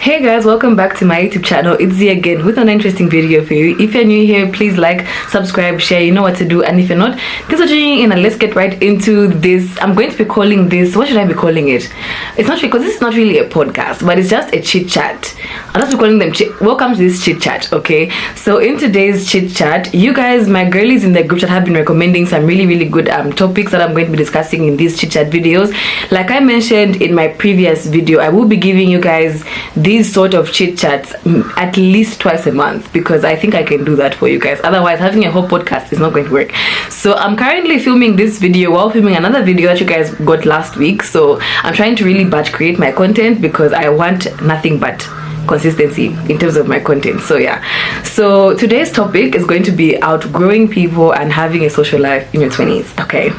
Hey guys, welcome back to my YouTube channel. It's Zee again with an interesting video for you. If you're new here, please like, subscribe, share, you know what to do. And if you're not, thanks for tuning in and let's get right into this. I'm going to be calling this, what should I be calling it? It's not because this is not really a podcast, but it's just a chit chat. I'll just be calling them welcome to this chit chat, okay? So in today's chit chat, you guys, my girlies in the group chat have been recommending some really good topics that I'm going to be discussing in these chit chat videos. Like I mentioned in my previous video, I will be giving you guys these sort of chit chats at least twice a month, because I think I can do that for you guys. Otherwise, having a whole podcast is not going to work. So I'm currently filming this video while filming another video that you guys got last week. So I'm trying to really batch create my content because I want nothing but consistency in terms of my content. So yeah, so today's topic is going to be outgrowing people and having a social life in your 20s. Okay,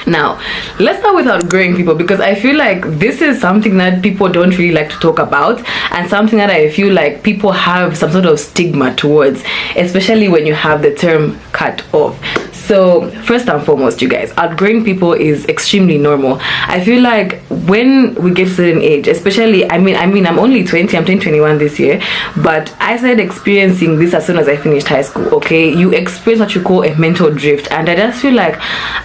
now let's start with outgrowing people, because I feel like this is something that people don't really like to talk about, and something that I feel like people have some sort of stigma towards, especially when you have the term cut off. So first and foremost, you guys, outgrowing people is extremely normal. I feel like when we get to a certain age, especially, I mean I'm only 20, I'm turning 21 this year, but I started experiencing this as soon as I finished high school. Okay, you experience what you call a mental drift, and I just feel like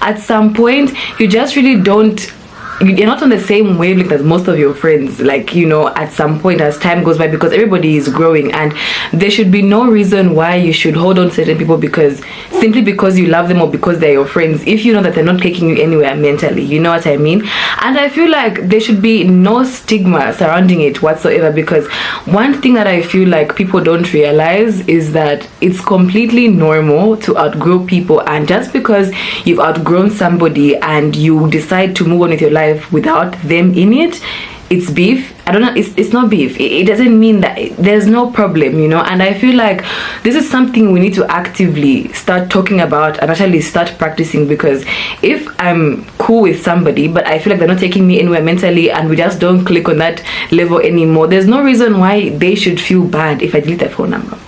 at some point you just really don't, you're not on the same wavelength as most of your friends, like, you know, at some point as time goes by, because everybody is growing, and there should be no reason why you should hold on to certain people because simply because you love them or because they're your friends, if you know that they're not taking you anywhere mentally, you know what I mean? And I feel like there should be no stigma surrounding it whatsoever, because one thing that I feel like people don't realize is that it's completely normal to outgrow people, and just because you've outgrown somebody and you decide to move on with your life without them in it, it's beef. I don't know, it's not beef. It doesn't mean that there's no problem, you know. And I feel like this is something we need to actively start talking about and actually start practicing, because if I'm cool with somebody but I feel like they're not taking me anywhere mentally and we just don't click on that level anymore, there's no reason why they should feel bad if I delete their phone number,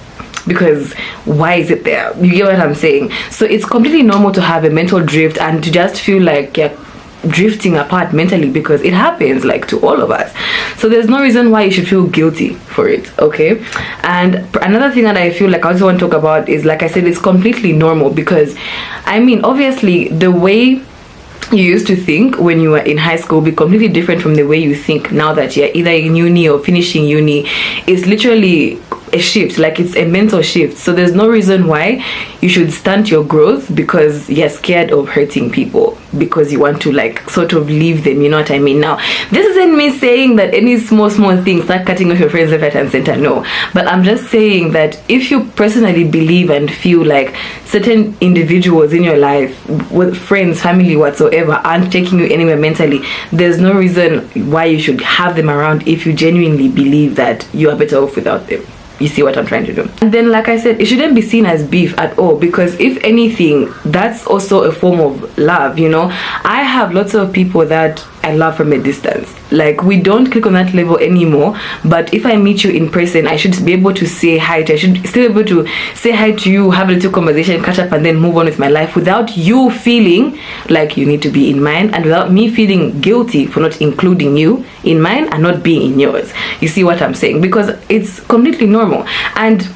because why is it there? You get what I'm saying? So it's completely normal to have a mental drift and to just feel like you're drifting apart mentally, because it happens like to all of us. So there's no reason why you should feel guilty for it, okay? And another thing that I feel like I also want to talk about is, like I said, it's completely normal, because I mean, obviously the way you used to think when you were in high school will be completely different from the way you think now that you're either in uni or finishing uni. It's literally a shift, like it's a mental shift. So there's no reason why you should stunt your growth because you're scared of hurting people, because you want to like sort of leave them, you know what I mean? Now, this isn't me saying that any small things start cutting off your friends left, right and center, no, but I'm just saying that if you personally believe and feel like certain individuals in your life, with friends, family, whatsoever, aren't taking you anywhere mentally, there's no reason why you should have them around if you genuinely believe that you are better off without them. You see what I'm trying to do? And then, like I said, it shouldn't be seen as beef at all, because if anything, that's also a form of love, you know? I have lots of people that I love from a distance. Like, we don't click on that level anymore, but if I meet you in person, I should be able to say hi to you. I should still be able to say hi to you, have a little conversation, catch up, and then move on with my life without you feeling like you need to be in mine, and without me feeling guilty for not including you in mine and not being in yours. You see what I'm saying? Because it's completely normal, and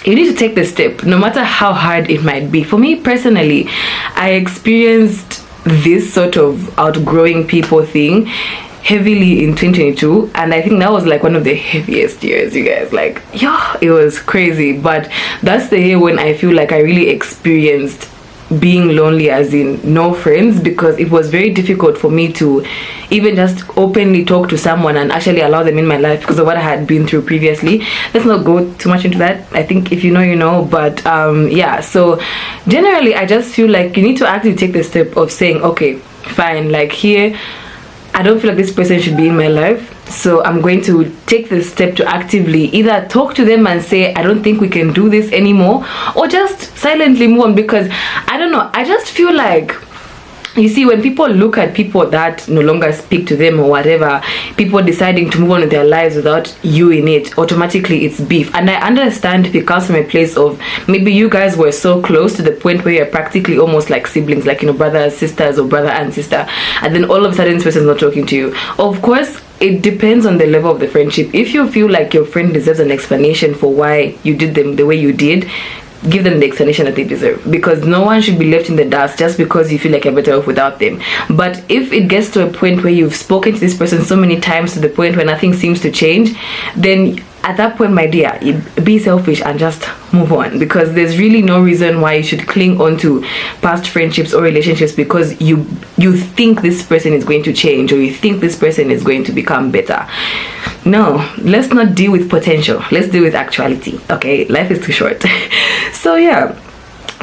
you need to take the step no matter how hard it might be. For me personally, I experienced this sort of outgrowing people thing heavily in 2022, and I think that was like one of the heaviest years, you guys. Like, yeah, it was crazy. But that's the year when I feel like I really experienced being lonely, as in no friends, because it was very difficult for me to even just openly talk to someone and actually allow them in my life because of what I had been through previously. Let's not go too much into that. I think if you know, you know. But yeah, so generally I just feel like you need to actually take the step of saying, okay, fine, like here I don't feel like this person should be in my life, so I'm going to take the step to actively either talk to them and say I don't think we can do this anymore, or just silently move on. Because I don't know, I just feel like, you see, when people look at people that no longer speak to them or whatever, people deciding to move on with their lives without you in it, automatically it's beef. And I understand if it comes from a place of maybe you guys were so close to the point where you're practically almost like siblings, like, you know, brothers, sisters, or brother and sister, and then all of a sudden this person's not talking to you. Of course, it depends on the level of the friendship. If you feel like your friend deserves an explanation for why you did them the way you did, give them the explanation that they deserve, because no one should be left in the dust just because you feel like you're better off without them. But if it gets to a point where you've spoken to this person so many times to the point where nothing seems to change, then at that point, my dear, be selfish and just move on, because there's really no reason why you should cling on to past friendships or relationships because you think this person is going to change or you think this person is going to become better. No, let's not deal with potential. Let's deal with actuality. Okay, life is too short. So yeah,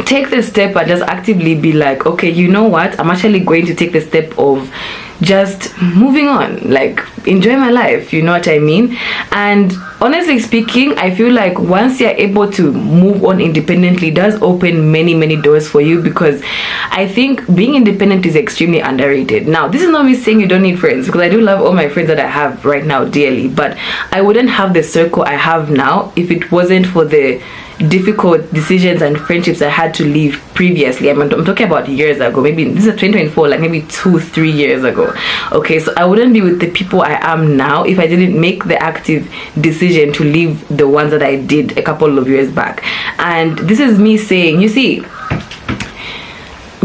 take the step and just actively be like, okay, you know what, I'm actually going to take the step of just moving on, like enjoy my life, you know what I mean? And honestly speaking, I feel like once you're able to move on independently, it does open many doors for you, because I think being independent is extremely underrated. Now, this is not me saying you don't need friends, because I do love all my friends that I have right now dearly, but I wouldn't have the circle I have now if it wasn't for the difficult decisions and friendships I had to leave previously. I'm talking about years ago, maybe this is 2024, like maybe 2-3 years ago. Okay, so I wouldn't be with the people I am now if I didn't make the active decision to leave the ones that I did a couple of years back. And this is me saying, you see,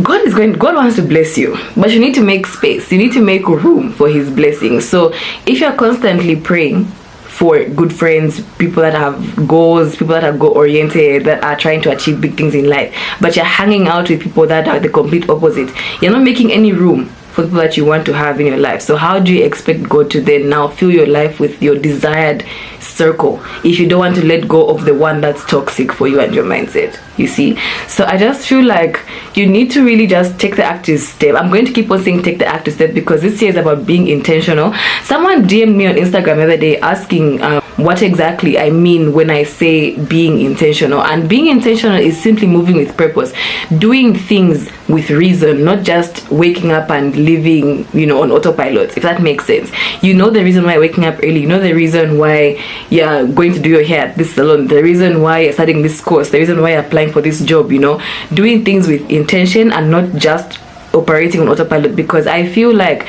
God wants to bless you, but you need to make space, you need to make room for his blessings. So if you're constantly praying for good friends, people that have goals, people that are goal oriented, that are trying to achieve big things in life, but you're hanging out with people that are the complete opposite, you're not making any room for people that you want to have in your life. So how do you expect God to then now fill your life with your desired circle if you don't want to let go of the one that's toxic for you and your mindset? You see? So I just feel like you need to really just take the active step. I'm going to keep on saying take the active step because this year is about being intentional. Someone DM'd me on Instagram the other day asking what exactly I mean when I say being intentional. And being intentional is simply moving with purpose, doing things with reason, not just waking up and living, you know, on autopilot, if that makes sense. You know the reason why you're waking up early, you know the reason why you're going to do your hair at this salon, the reason why you're studying this course, the reason why you're applying for this job, you know, doing things with intention and not just operating on autopilot. Because I feel like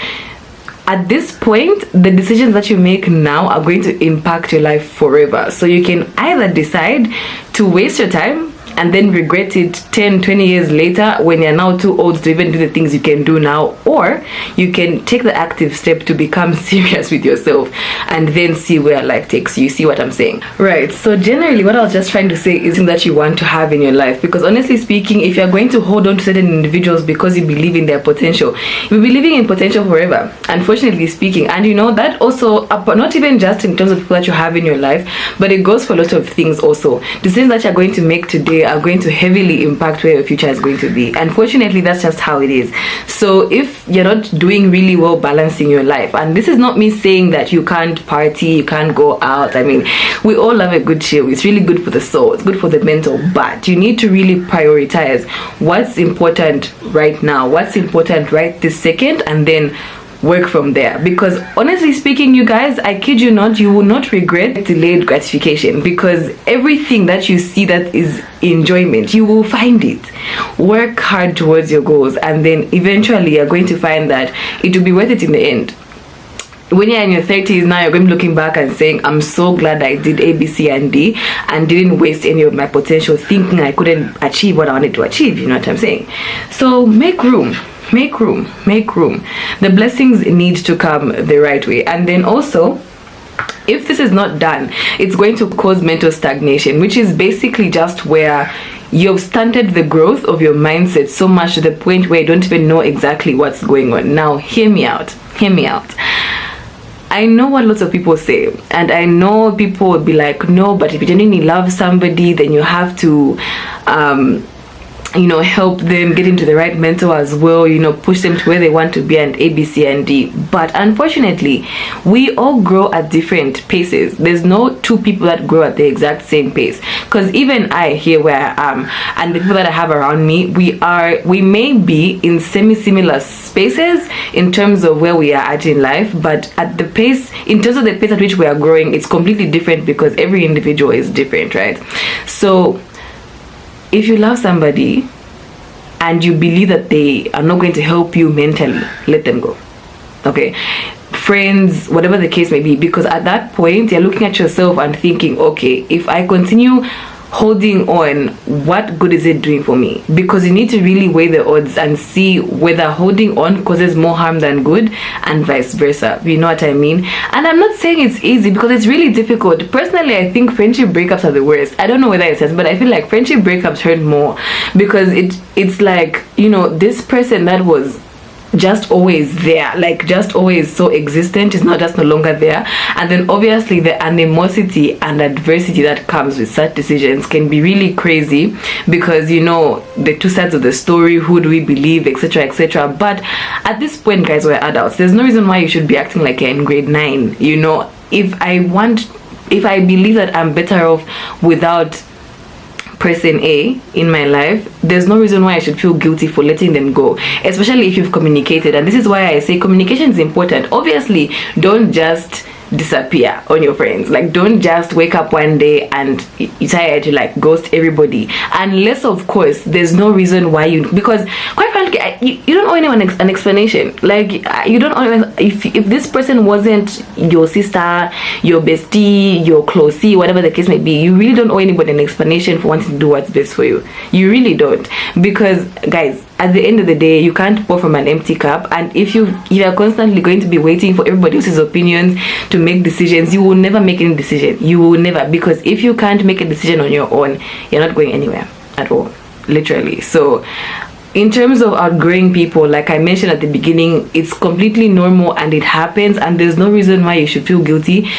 at this point, the decisions that you make now are going to impact your life forever. So you can either decide to waste your time and then regret it 10-20 years later when you're now too old to even do the things you can do now, or you can take the active step to become serious with yourself and then see where life takes you. You see what I'm saying? Right. So generally what I was just trying to say is that you want to have in your life, because honestly speaking, if you're going to hold on to certain individuals because you believe in their potential, you'll be living in potential forever, unfortunately speaking. And you know that also, not even just in terms of people that you have in your life, but it goes for a lot of things also. Decisions that you're going to make today are going to heavily impact where your future is going to be. Unfortunately, that's just how it is. So if you're not doing really well balancing your life, and this is not me saying that you can't party, you can't go out, I mean, we all love a good chill, it's really good for the soul, it's good for the mental, but you need to really prioritize what's important right now, what's important right this second, and then work from there. Because honestly speaking, you guys, I kid you not, you will not regret delayed gratification, because everything that you see that is enjoyment, you will find it. Work hard towards your goals, and then eventually you're going to find that it will be worth it in the end. When you're in your 30s now, you're going to be looking back and saying, I'm so glad I did A, B, C, and D and didn't waste any of my potential thinking I couldn't achieve what I wanted to achieve. You know what I'm saying? So make room. Make room. The blessings need to come the right way. And then also, if this is not done, it's going to cause mental stagnation, which is basically just where you've stunted the growth of your mindset so much to the point where you don't even know exactly what's going on. Now, hear me out. I know what lots of people say, and I know people will be like, no, but if you genuinely love somebody, then you have to you know, help them get into the right mentor as well, you know, push them to where they want to be, and A, B, C, and D. But unfortunately, we all grow at different paces. There's no two people that grow at the exact same pace. Because even I, here where I am, and the people that I have around me, we may be in semi-similar spaces in terms of where we are at in life, but at the pace, in terms of the pace at which we are growing, it's completely different, because every individual is different, right? So if you love somebody and you believe that they are not going to help you mentally, let them go. Okay, friends, whatever the case may be, because at that point you're looking at yourself and thinking, okay, if I continue holding on, what good is it doing for me? Because you need to really weigh the odds and see whether holding on causes more harm than good, and vice versa. You know what I mean? And I'm not saying it's easy, because it's really difficult. Personally, I think friendship breakups are the worst. I don't know whether it says, but I feel like friendship breakups hurt more, because it's like, you know, this person that was just always there, like just always so existent, is not just no longer there. And then obviously the animosity and adversity that comes with such decisions can be really crazy, because, you know, the two sides of the story, who do we believe, etc, etc. But at this point, guys, we're adults. There's no reason why you should be acting like you're in grade 9. You know, if I believe that I'm better off without person A in my life, there's no reason why I should feel guilty for letting them go, especially if you've communicated. And this is why I say communication is important. Obviously, don't just disappear on your friends. Like, don't just wake up one day and you decide to like ghost everybody, unless of course there's no reason why you, because quite frankly you don't owe anyone an explanation. Like, you don't owe, if this person wasn't your sister, your bestie, your closey, whatever the case may be, you really don't owe anybody an explanation for wanting to do what's best for you. You really don't, because guys, at the end of the day, you can't pour from an empty cup. And if you are constantly going to be waiting for everybody else's opinions to make decisions, you will never make any decision. You will never, because if you can't make a decision on your own, you're not going anywhere at all, literally. So in terms of outgrowing people, like I mentioned at the beginning, it's completely normal and it happens, and there's no reason why you should feel guilty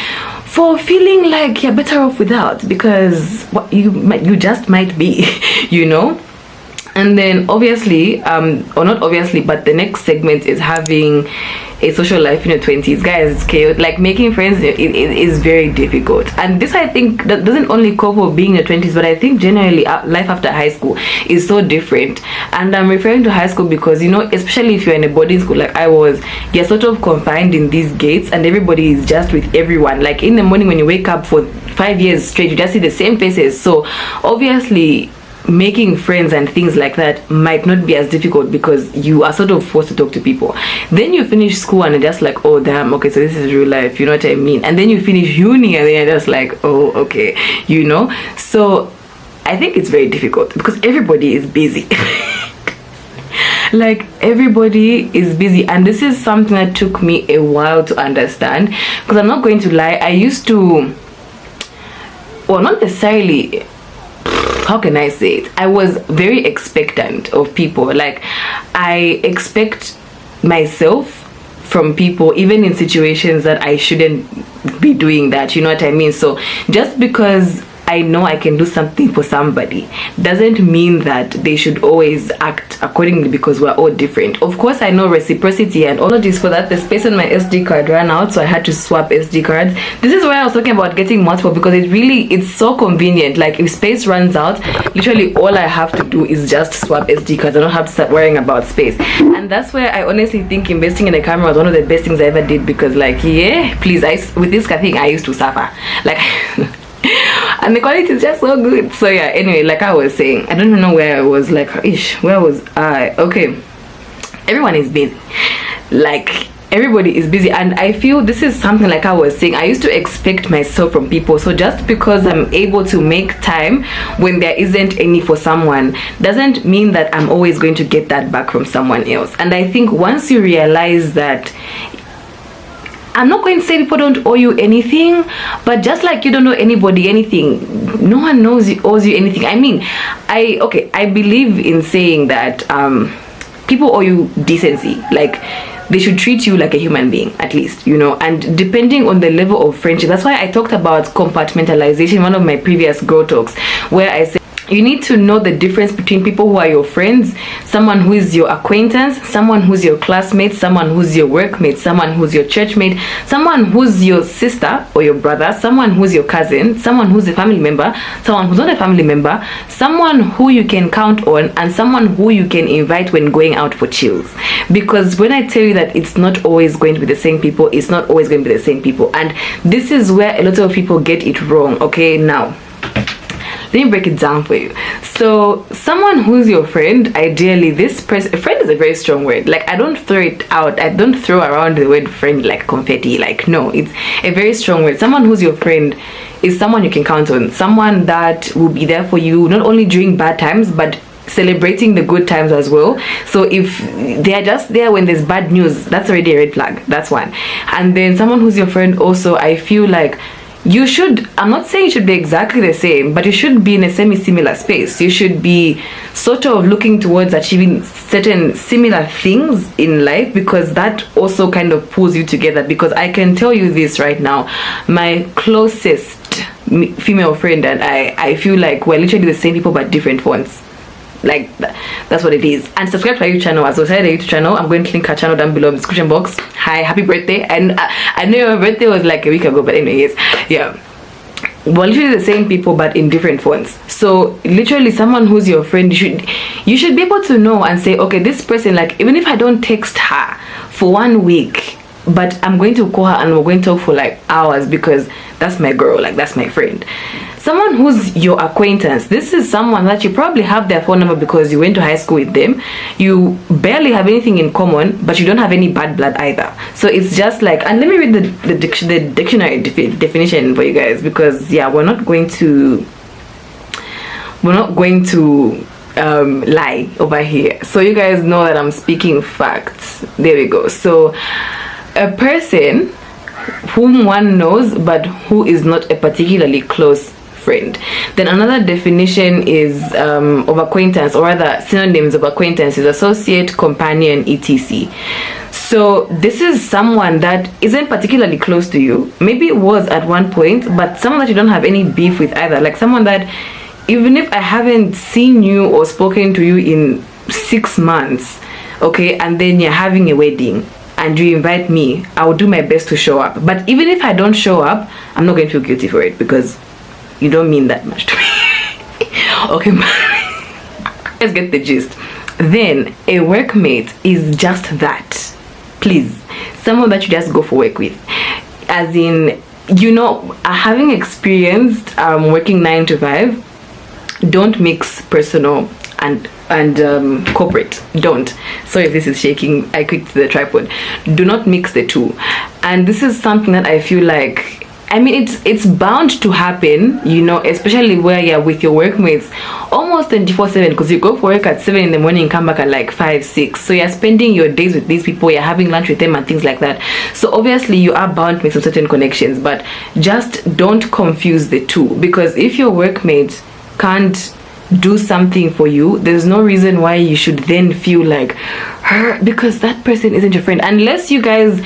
for feeling like you're better off without, because you just might be, you know. And then obviously, or not obviously, but the next segment is having a social life in your 20s. Guys, it's chaotic. Like, making friends is very difficult. And this, I think, that doesn't only cover being in your 20s, but I think generally life after high school is so different. And I'm referring to high school because, you know, especially if you're in a boarding school like I was, you're sort of confined in these gates and everybody is just with everyone. Like, in the morning when you wake up for 5 years straight, you just see the same faces. So obviously making friends and things like that might not be as difficult, because you are sort of forced to talk to people. Then you finish school and you're just like, oh damn, okay, so this is real life, you know what I mean? And then you finish uni and then you're just like, oh okay, you know. So I think it's very difficult because everybody is busy. Like, everybody is busy, and this is something that took me a while to understand, because I'm not going to lie, I used to, well, not necessarily, how can I say it, I was very expectant of people. Like, I expect myself from people, even in situations that I shouldn't be doing that, you know what I mean? So just because I know I can do something for somebody doesn't mean that they should always act accordingly, because we're all different. Of course, I know reciprocity and all of this. For that, the space on my SD card ran out, so I had to swap SD cards. This is why I was talking about getting multiple, because it's so convenient. Like, if space runs out, literally all I have to do is just swap SD cards. I don't have to start worrying about space. And that's where I honestly think investing in a camera was one of the best things I ever did, because, like, yeah, please, with this thing I used to suffer, like and the quality is just so good. So yeah, anyway, like I was saying, I don't even know where I was. Like, where was I? Okay, everyone is busy. Like, everybody is busy, and I feel this is something, like I was saying, I used to expect myself from people. So just because I'm able to make time when there isn't any for someone doesn't mean that I'm always going to get that back from someone else. And I think once you realize that, I'm not going to say people don't owe you anything, but just like you don't owe anybody anything, no one owes you anything. I mean, I believe in saying that people owe you decency. Like, they should treat you like a human being, at least, you know. And depending on the level of friendship, that's why I talked about compartmentalization in one of my previous Grow Talks, where I said you need to know the difference between people who are your friends, someone who is your acquaintance, someone who's your classmate, someone who's your workmate, someone who's your churchmate, someone who's your sister or your brother, someone who's your cousin, someone who's a family member, someone who's not a family member, someone who you can count on, and someone who you can invite when going out for chills. Because when I tell you that it's not always going to be the same people, it's not always going to be the same people. And this is where a lot of people get it wrong. Okay, now Let me break it down for you. So someone who's your friend, ideally this person, friend is a very strong word. Like, I don't throw it out, I don't throw around the word friend like confetti. Like, no, it's a very strong word. Someone who's your friend is someone you can count on, someone that will be there for you not only during bad times but celebrating the good times as well. So if they are just there when there's bad news, that's already a red flag. That's one. And then someone who's your friend also, I feel like you should, I'm not saying you should be exactly the same, but you should be in a semi-similar space. You should be sort of looking towards achieving certain similar things in life, because that also kind of pulls you together. Because I can tell you this right now, my closest female friend and I feel like we're literally the same people but different ones. Like, that's what it is. And subscribe to our YouTube channel. As I said, the YouTube channel, I'm going to link her channel down below in the description box. Hi, happy birthday. And I know your birthday was like a week ago, but anyways, yeah, we're literally the same people but in different fonts. So literally, someone who's your friend, you should be able to know and say, okay, this person, like, even if I don't text her for 1 week, but I'm going to call her and we're going to talk for like hours, because that's my girl, like, that's my friend. Someone who's your acquaintance, this is someone that you probably have their phone number because you went to high school with them. You barely have anything in common, but you don't have any bad blood either. So it's just like, and let me read the dictionary definition for you guys, because yeah, we're not going to lie over here, so you guys know that I'm speaking facts. There we go. So a person whom one knows but who is not a particularly close friend. Then another definition is of acquaintance, or rather synonyms of acquaintance, is associate, companion, etc. So this is someone that isn't particularly close to you. Maybe it was at one point, but someone that you don't have any beef with either. Like someone that, even if I haven't seen you or spoken to you in 6 months, okay, and then you're having a wedding and you invite me, I will do my best to show up. But even if I don't show up, I'm not going to feel guilty for it, because you don't mean that much to me. Okay, let's get the gist. Then a workmate is just that. Please, someone that you just go for work with. As in, you know, having experienced working 9 to 5, don't mix personal and corporate. Don't. Sorry if this is shaking, I clicked the tripod. Do not mix the two. And this is something that I feel like, I mean, it's bound to happen, you know, especially where you're with your workmates almost 24/7, because you go for work at 7 in the morning and come back at like 5, 6. So you're spending your days with these people, you're having lunch with them and things like that. So obviously you are bound to make some certain connections, but just don't confuse the two. Because if your workmate can't do something for you, there's no reason why you should then feel like her, because that person isn't your friend, unless you guys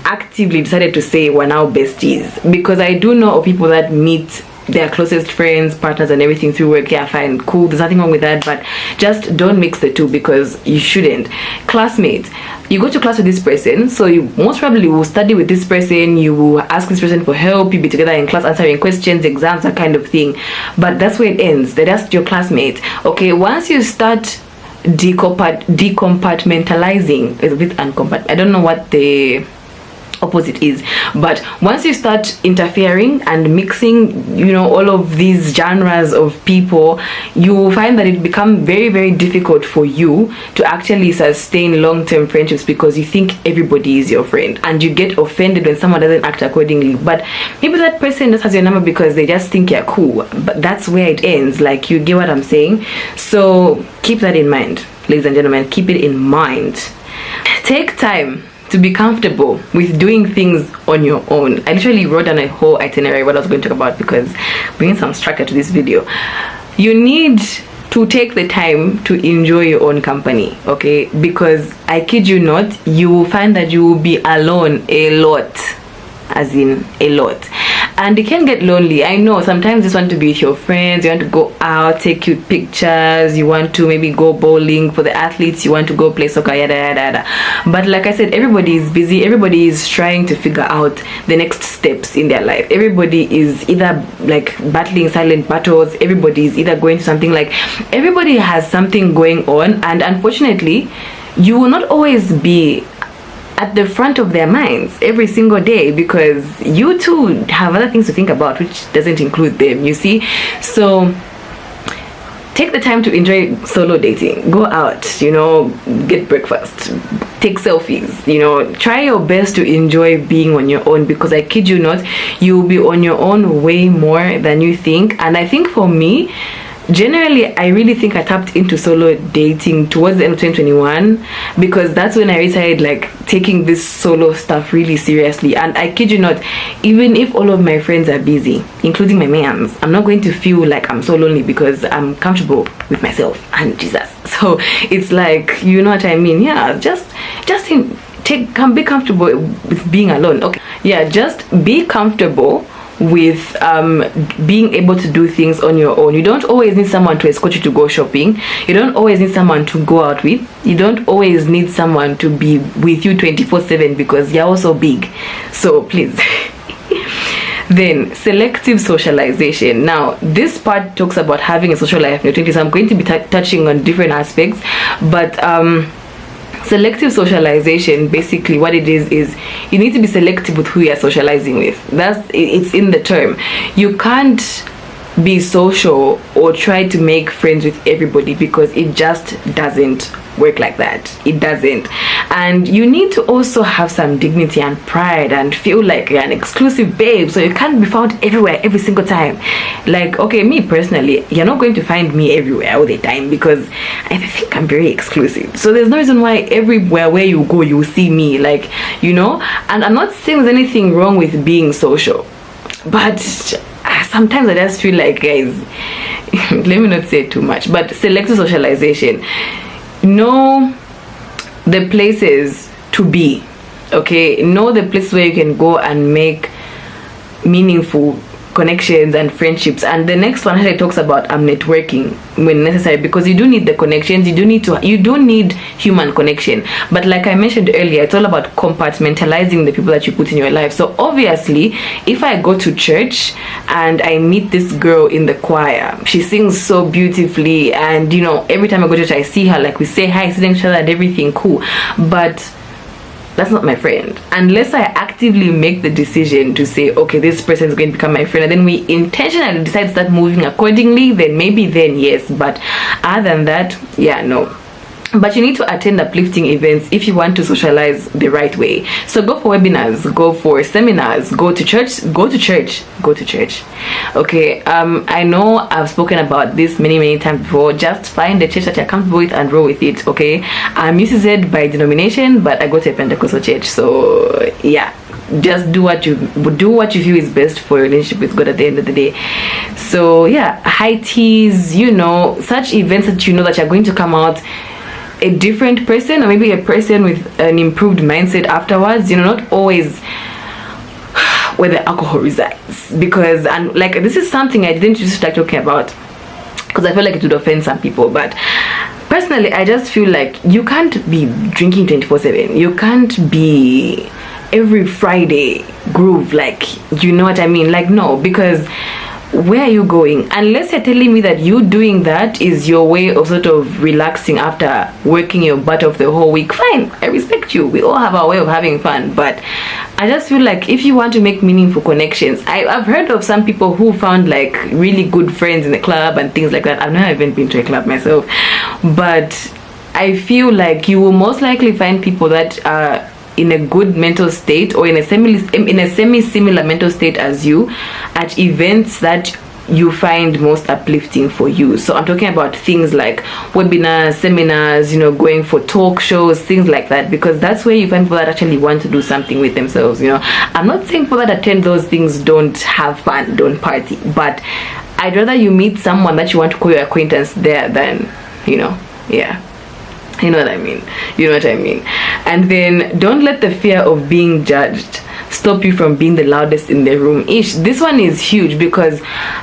actively decided to say we're now besties. Because I do know of people that meet their closest friends, partners and everything through work. Yeah, fine, cool, there's nothing wrong with that, but just don't mix the two, because you shouldn't. Classmates, you go to class with this person, so you most probably will study with this person, you will ask this person for help, you'll be together in class answering questions, exams, that kind of thing. But that's where it ends. They're just your classmate. Okay, once you start decompartmentalizing, it's a bit I don't know what the opposite is, but once you start interfering and mixing, you know, all of these genres of people, you will find that it becomes very, very difficult for you to actually sustain long-term friendships, because you think everybody is your friend and you get offended when someone doesn't act accordingly. But maybe that person just has your number because they just think you're cool, but that's where it ends. Like, you get what I'm saying? So keep that in mind, ladies and gentlemen. Keep it in mind. Take time to be comfortable with doing things on your own. I literally wrote down a whole itinerary what I was going to talk about, because bringing some structure to this video. You need to take the time to enjoy your own company, okay? Because I kid you not, you will find that you will be alone a lot, as in a lot. And it can get lonely. I know sometimes you just want to be with your friends, you want to go out, take cute pictures, you want to maybe go bowling. For the athletes, you want to go play soccer, yada yada yada. But like I said, everybody is busy, everybody is trying to figure out the next steps in their life. Everybody is either like battling silent battles, everybody is either going to something, like everybody has something going on. And unfortunately, you will not always be at the front of their minds every single day, because you too have other things to think about, which doesn't include them, you see. So take the time to enjoy solo dating. Go out, you know, get breakfast, take selfies, you know, try your best to enjoy being on your own, because I kid you not, you'll be on your own way more than you think. And I think for me, generally, I really think I tapped into solo dating towards the end of 2021, because that's when I started like taking this solo stuff really seriously. And I kid you not, even if all of my friends are busy, including my mans, I'm not going to feel like I'm so lonely, because I'm comfortable with myself and Jesus. So it's like, you know what I mean? Yeah, just be comfortable with being alone. Okay, yeah, just be comfortable with being able to do things on your own. You don't always need someone to escort you to go shopping. You don't always need someone to go out with. You don't always need someone to be with you 24/7, because you're also big. So please. Then selective socialization. Now this part talks about having a social life in your 20s. So I'm going to be touching on different aspects, but selective socialization, basically what it is you need to be selective with who you're socializing with. It's in the term. You can't be social or try to make friends with everybody, because it just doesn't work like that. It doesn't. And you need to also have some dignity and pride and feel like you're an exclusive babe, so you can't be found everywhere every single time. Like, okay, me personally, you're not going to find me everywhere all the time, because I think I'm very exclusive. So there's no reason why everywhere where you go you see me, like, you know. And I'm not saying there's anything wrong with being social, but sometimes I just feel like, guys, let me not say too much, but selective socialization. Know the places to be, okay? Know the place where you can go and make meaningful connections and friendships. And the next one actually talks about networking when necessary, because you do need the connections. You do need human connection, but like I mentioned earlier, it's all about compartmentalizing the people that you put in your life. So obviously, if I go to church and I meet this girl in the choir, she sings so beautifully, and you know, every time I go to church I see her, like we say hi, sitting each other and everything, cool, but that's not my friend. Unless I actively make the decision to say, okay, this person is going to become my friend, and then we intentionally decide to start moving accordingly, then maybe then yes. But other than that, yeah, no. But you need to attend uplifting events if you want to socialize the right way. So go for webinars, go for seminars, go to church. Okay, I know I've spoken about this many times before. Just find the church that you're comfortable with and roll with it. Okay, I'm UCZ by denomination, but I go to a Pentecostal church. So yeah, just do what you feel is best for your relationship with God at the end of the day. So yeah, high teas, you know, such events that you know that you're going to come out a different person, or maybe a person with an improved mindset afterwards. You know, not always where the alcohol resides, because, and like, this is something I didn't used to like talking about, because I feel like it would offend some people. But personally, I just feel like you can't be drinking 24/7. You can't be every Friday groove, like, you know what I mean? Like, no, because where are you going? Unless you're telling me that you doing that is your way of sort of relaxing after working your butt off the whole week, fine, I respect you. We all have our way of having fun. But I just feel like if you want to make meaningful connections, I've heard of some people who found like really good friends in the club and things like that. I've never even been to a club myself, but I feel like you will most likely find people that are in a good mental state, or in a semi-similar mental state as you, at events that you find most uplifting for you. So I'm talking about things like webinars, seminars, you know, going for talk shows, things like that, because that's where you find people that actually want to do something with themselves. You know, I'm not saying people that attend those things don't have fun, don't party, but I'd rather you meet someone that you want to call your acquaintance there than, you know, yeah, you know what I mean, you know what I mean. And then don't let the fear of being judged stop you from being the loudest in the room. This one is huge, because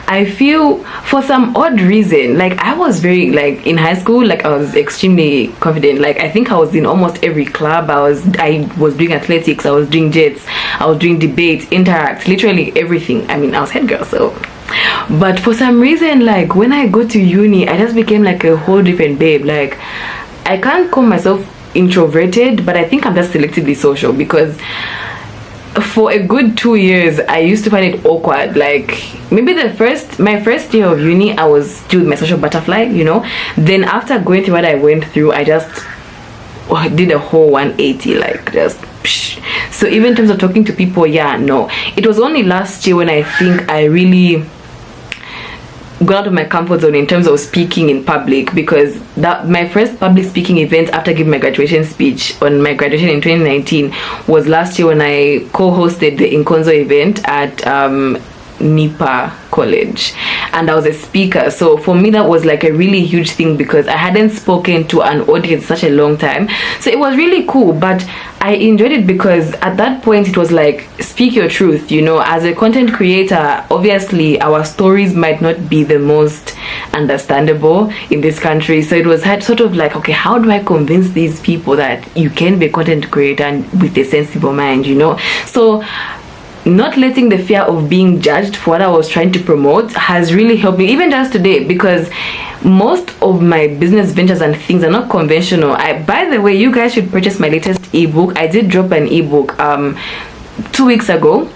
I feel for some odd reason, like I was very, like in high school, like I was extremely confident. Like I think I was in almost every club. I was doing athletics, I was doing jets, I was doing debates, interact, literally everything. I mean, I was head girl. So but for some reason, like when I go to uni, I just became like a whole different babe. Like I can't call myself introverted, but I think I'm just selectively social, because for a good 2 years I used to find it awkward. Like maybe my first year of uni I was still my social butterfly, you know. Then after going through what I went through, I just did a whole 180, like just psh. So even in terms of talking to people, yeah, no, it was only last year when I think I really got out of my comfort zone in terms of speaking in public, because that my first public speaking event after giving my graduation speech on my graduation in 2019 was last year when I co-hosted the Inkonzo event at Nipa College, and I was a speaker. So for me that was like a really huge thing, because I hadn't spoken to an audience such a long time. So it was really cool, but I enjoyed it because at that point it was like, speak your truth, you know. As a content creator, obviously our stories might not be the most understandable in this country, so it was sort of like, okay, how do I convince these people that you can be a content creator and with a sensible mind, you know? So not letting the fear of being judged for what I was trying to promote has really helped me, even just today, because most of my business ventures and things are not conventional. By the way, you guys should purchase my latest ebook. I did drop an ebook 2 weeks ago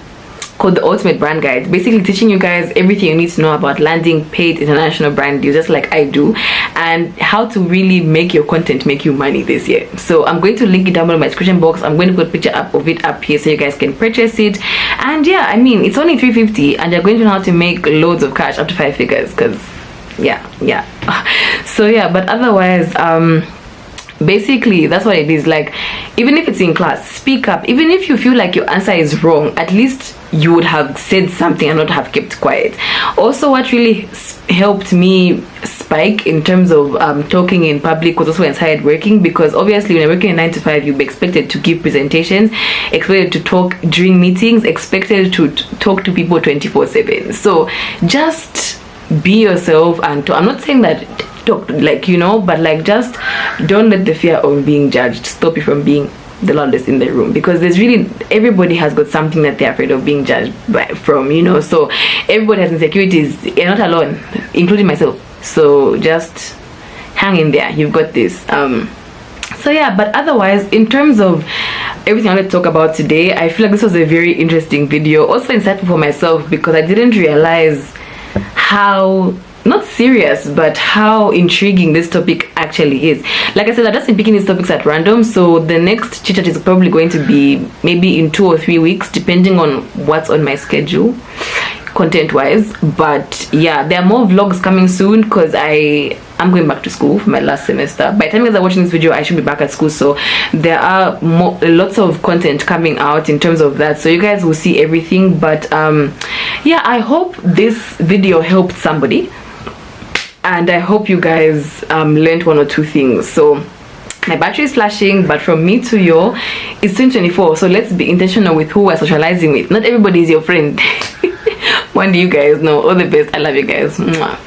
called The Ultimate Brand Guide, basically teaching you guys everything you need to know about landing paid international brand deals, just like I do, and how to really make your content make you money this year. So I'm going to link it down below in my description box. I'm going to put a picture of it up here so you guys can purchase it. And yeah, I mean, it's only $350 and you're going to know how to make loads of cash, up to 5 figures, because yeah. So yeah, but otherwise basically that's what it is. Like, even if it's in class, speak up. Even if you feel like your answer is wrong, at least you would have said something and not have kept quiet. Also, what really helped me spike in terms of talking in public was also when I started working, because obviously when you're working a 9 to 5, you'll be expected to give presentations, expected to talk during meetings, expected to talk to people 24/7. So just be yourself and talk. I'm not saying that talk, like, you know, but like, just don't let the fear of being judged stop you from being the loudest in the room, because there's really, everybody has got something that they're afraid of being judged from, you know. So everybody has insecurities. You're not alone, including myself. So just hang in there, you've got this. So yeah, but otherwise, in terms of everything I want to talk about today, I feel like this was a very interesting video, also insightful for myself, because I didn't realize how not serious but how intriguing this topic actually is. Like I said, I've just been picking these topics at random, so the next chit chat is probably going to be maybe in 2 or 3 weeks, depending on what's on my schedule content wise. But yeah, there are more vlogs coming soon, because I'm going back to school for my last semester. By the time you guys are watching this video, I should be back at school, so there are lots of content coming out in terms of that, so you guys will see everything. But yeah, I hope this video helped somebody, and I hope you guys learned 1 or 2 things. So my battery is flashing, but from me to you, it's 2024, so let's be intentional with who we're socializing with. Not everybody is your friend. One day, you guys know. All the best. I love you guys. Mwah.